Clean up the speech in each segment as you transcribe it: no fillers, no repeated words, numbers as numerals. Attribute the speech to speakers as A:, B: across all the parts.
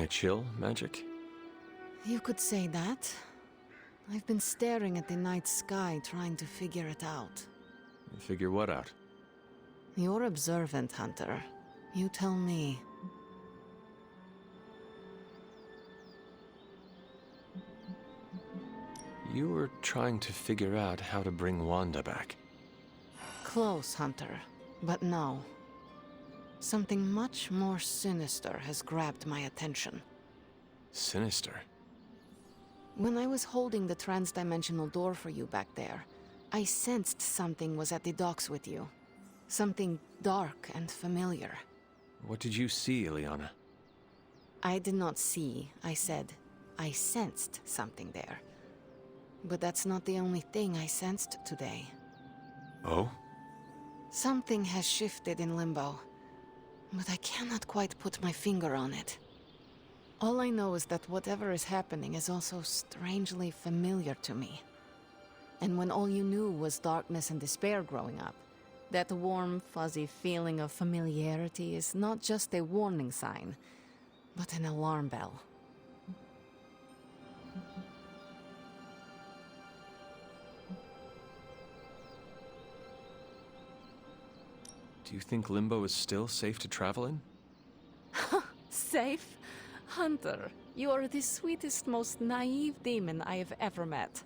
A: My chill magic?
B: You could say that. I've been staring at the night sky trying to figure it out.
A: Figure what out?
B: You're observant, Hunter. You tell me.
A: You were trying to figure out how to bring Wanda back.
B: Close, Hunter. But no. Something much more sinister has grabbed my attention.
A: Sinister?
B: When I was holding the trans-dimensional door for you back there, I sensed something was at the docks with you. Something dark and familiar.
A: What did you see, Ileana?
B: I did not see, I said. I sensed something there. But that's not the only thing I sensed today.
A: Oh?
B: Something has shifted in Limbo, but I cannot quite put my finger on it. All I know is that whatever is happening is also strangely familiar to me. And when all you knew was darkness and despair growing up, that warm, fuzzy feeling of familiarity is not just a warning sign, but an alarm bell.
A: Do you think Limbo is still safe to travel in?
B: Safe? Hunter, you are the sweetest, most naive demon I have ever met.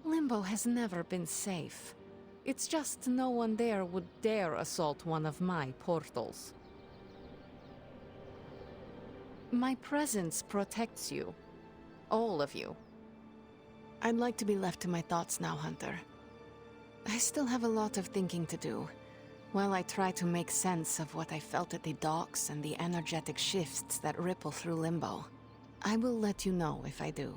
B: Limbo has never been safe. It's just no one there would dare assault one of my portals. My presence protects you. All of you. I'd like to be left to my thoughts now, Hunter. I still have a lot of thinking to do, while I try to make sense of what I felt at the docks and the energetic shifts that ripple through Limbo. I will let you know if I do.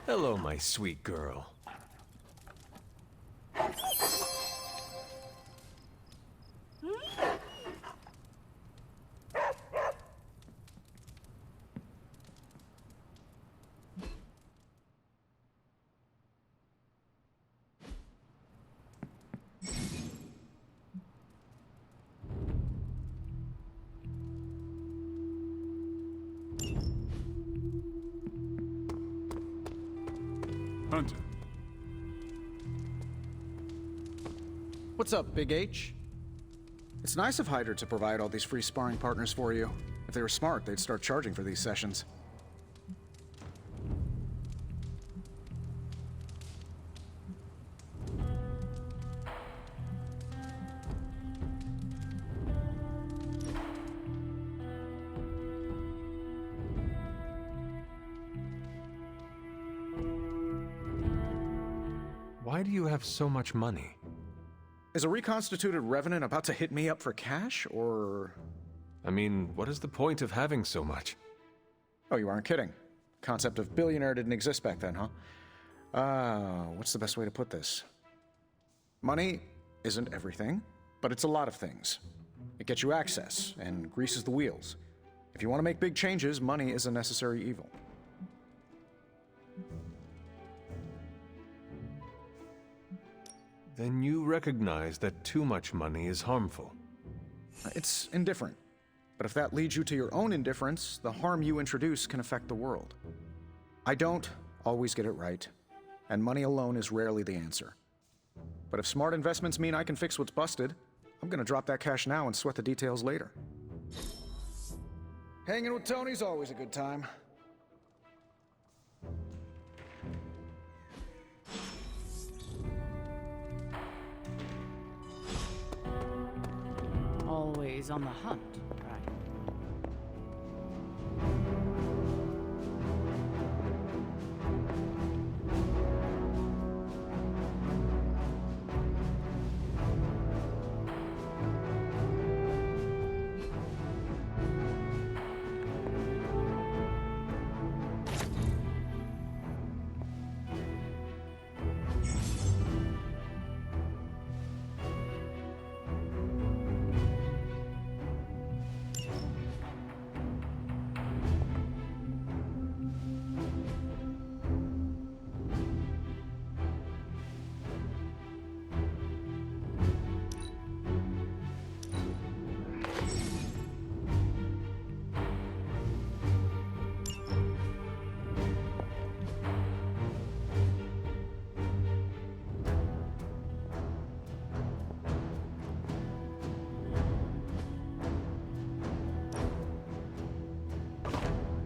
A: Hello, my sweet girl.
C: Hunter.
D: What's up, Big H? It's nice of Hyder to provide all these free sparring partners for you. If they were smart, they'd start charging for these sessions.
A: Why do you have so much money?
D: Is a reconstituted revenant about to hit me up for cash, or...?
A: I mean, what is the point of having so much?
D: Oh, you aren't kidding. Concept of billionaire didn't exist back then, huh? What's the best way to put this? Money isn't everything, but it's a lot of things. It gets you access and greases the wheels. If you want to make big changes, money is a necessary evil.
A: Then you recognize that too much money is harmful.
D: It's indifferent. But if that leads you to your own indifference, the harm you introduce can affect the world. I don't always get it right, and money alone is rarely the answer. But if smart investments mean I can fix what's busted, I'm gonna drop that cash now and sweat the details later. Hanging with Tony's always a good time.
E: Always on the hunt, right?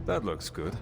A: That looks good.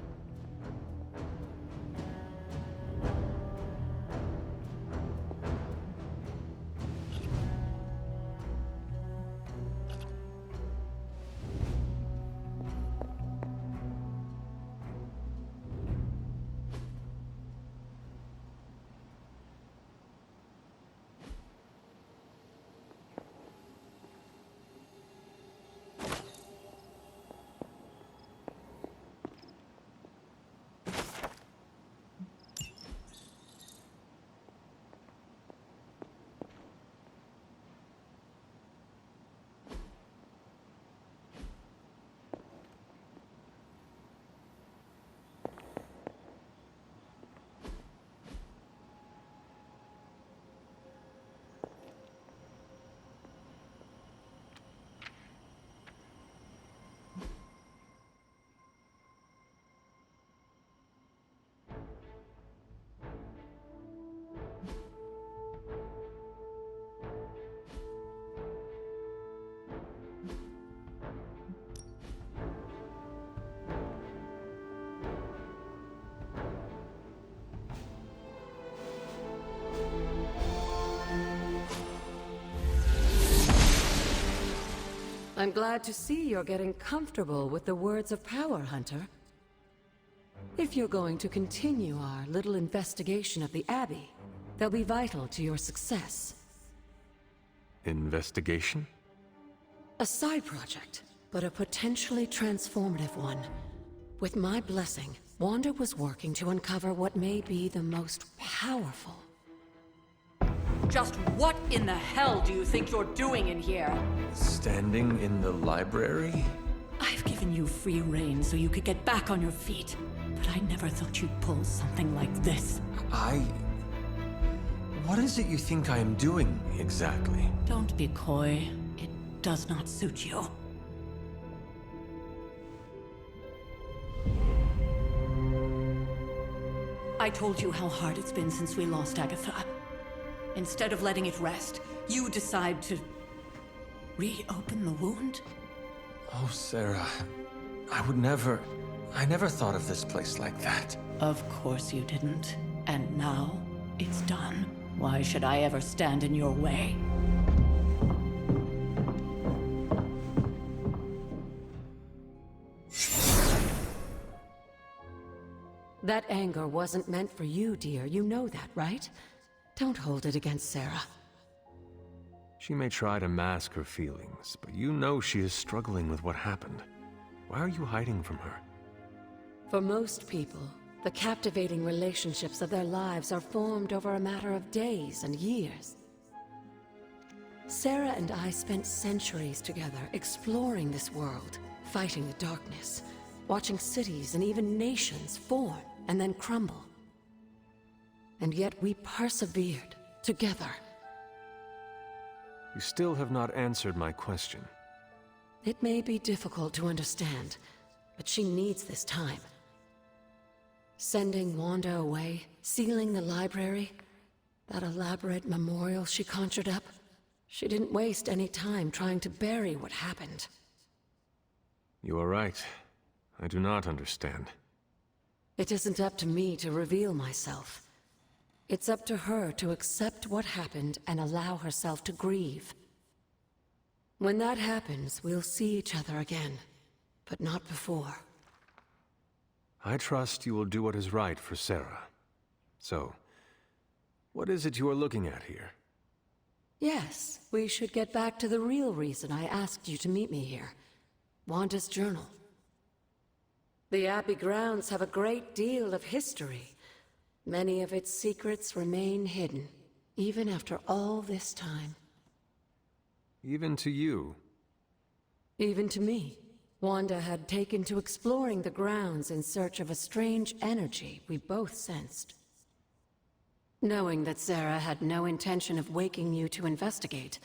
F: I'm glad to see you're getting comfortable with the words of power, Hunter. If you're going to continue our little investigation of the Abbey, they'll be vital to your success.
A: Investigation?
F: A side project, but a potentially transformative one. With my blessing, Wanda was working to uncover what may be the most powerful.
E: Just what in the hell do you think you're doing in here?
A: Standing in the library?
E: I've given you free rein so you could get back on your feet. But I never thought you'd pull something like this.
A: What is it you think I am doing, exactly?
E: Don't be coy. It does not suit you. I told you how hard it's been since we lost Agatha. Instead of letting it rest, you decide to reopen the wound?
A: Oh, Sarah. I never thought of this place like that.
E: Of course you didn't. And now, it's done. Why should I ever stand in your way?
F: That anger wasn't meant for you, dear. You know that, right? Don't hold it against Sarah.
A: She may try to mask her feelings, but you know she is struggling with what happened. Why are you hiding from her?
F: For most people, the captivating relationships of their lives are formed over a matter of days and years. Sarah and I spent centuries together exploring this world, fighting the darkness, watching cities and even nations form and then crumble. And yet we persevered, together.
A: You still have not answered my question.
F: It may be difficult to understand, but she needs this time. Sending Wanda away, sealing the library, that elaborate memorial she conjured up, she didn't waste any time trying to bury what happened.
A: You are right. I do not understand.
F: It isn't up to me to reveal myself. It's up to her to accept what happened and allow herself to grieve. When that happens, we'll see each other again, but not before.
A: I trust you will do what is right for Sarah. So, what is it you are looking at here?
F: Yes, we should get back to the real reason I asked you to meet me here. Wanda's journal. The Abbey grounds have a great deal of history. Many of its secrets remain hidden, even after all this time.
A: Even to you?
F: Even to me. Wanda had taken to exploring the grounds in search of a strange energy we both sensed. Knowing that Sarah had no intention of waking you to investigate,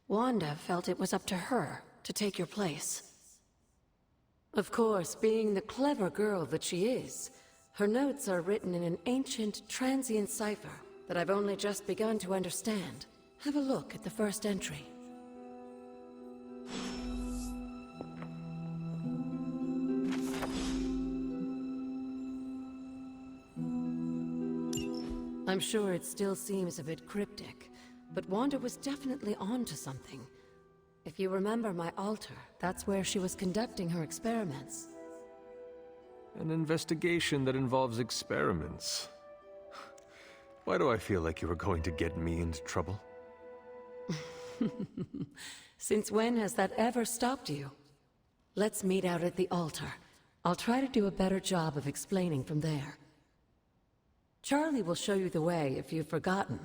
F: Wanda felt it was up to her to take your place. Of course, being the clever girl that she is, her notes are written in an ancient, transient cipher that I've only just begun to understand. Have a look at the first entry. I'm sure it still seems a bit cryptic, but Wanda was definitely onto something. If you remember my altar, that's where she was conducting her experiments.
A: An investigation that involves experiments. Why do I feel like you were going to get me into trouble?
F: Since when has that ever stopped you? Let's meet out at the altar. I'll try to do a better job of explaining from there. Charlie will show you the way if you've forgotten.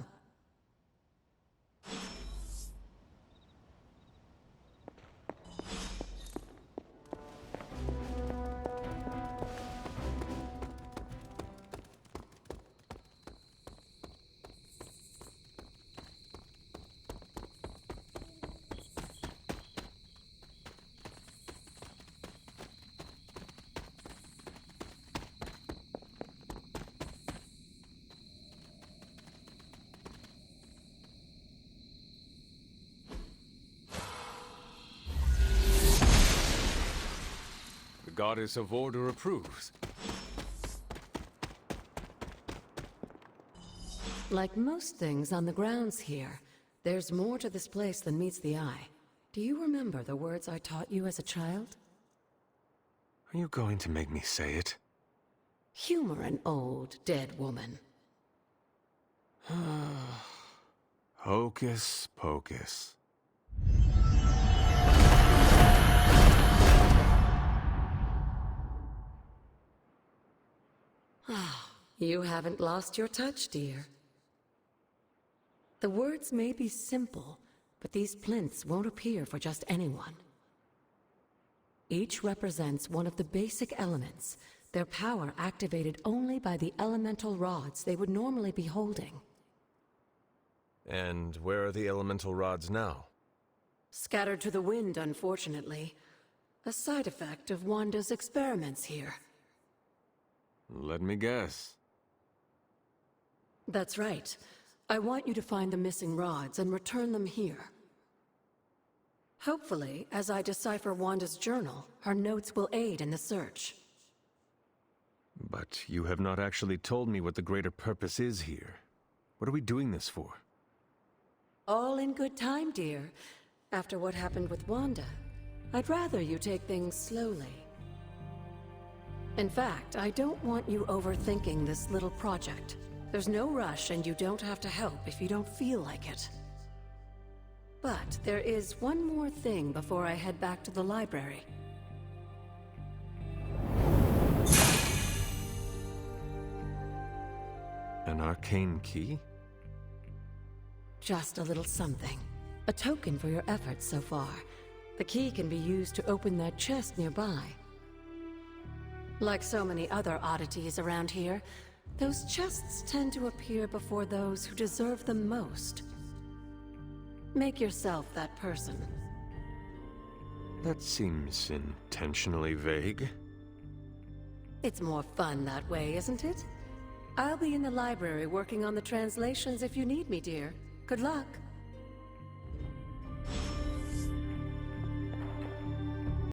A: The Goddess of Order approves.
F: Like most things on the grounds here, there's more to this place than meets the eye. Do you remember the words I taught you as a child?
A: Are you going to make me say it?
F: Humor an old, dead woman.
A: Hocus pocus.
F: You haven't lost your touch, dear. The words may be simple, but these plinths won't appear for just anyone. Each represents one of the basic elements, their power activated only by the elemental rods they would normally be holding.
A: And where are the elemental rods now?
F: Scattered to the wind, unfortunately. A side effect of Wanda's experiments here.
A: Let me guess.
F: That's right. I want you to find the missing rods and return them here. Hopefully, as I decipher Wanda's journal, her notes will aid in the search.
A: But you have not actually told me what the greater purpose is here. What are we doing this for?
F: All in good time, dear. After what happened with Wanda, I'd rather you take things slowly. In fact, I don't want you overthinking this little project. There's no rush, and you don't have to help if you don't feel like it. But there is one more thing before I head back to the library.
A: An arcane key?
F: Just a little something. A token for your efforts so far. The key can be used to open that chest nearby. Like so many other oddities around here, those chests tend to appear before those who deserve them most. Make yourself that person.
A: That seems intentionally vague.
F: It's more fun that way, isn't it? I'll be in the library working on the translations if you need me, dear. Good luck.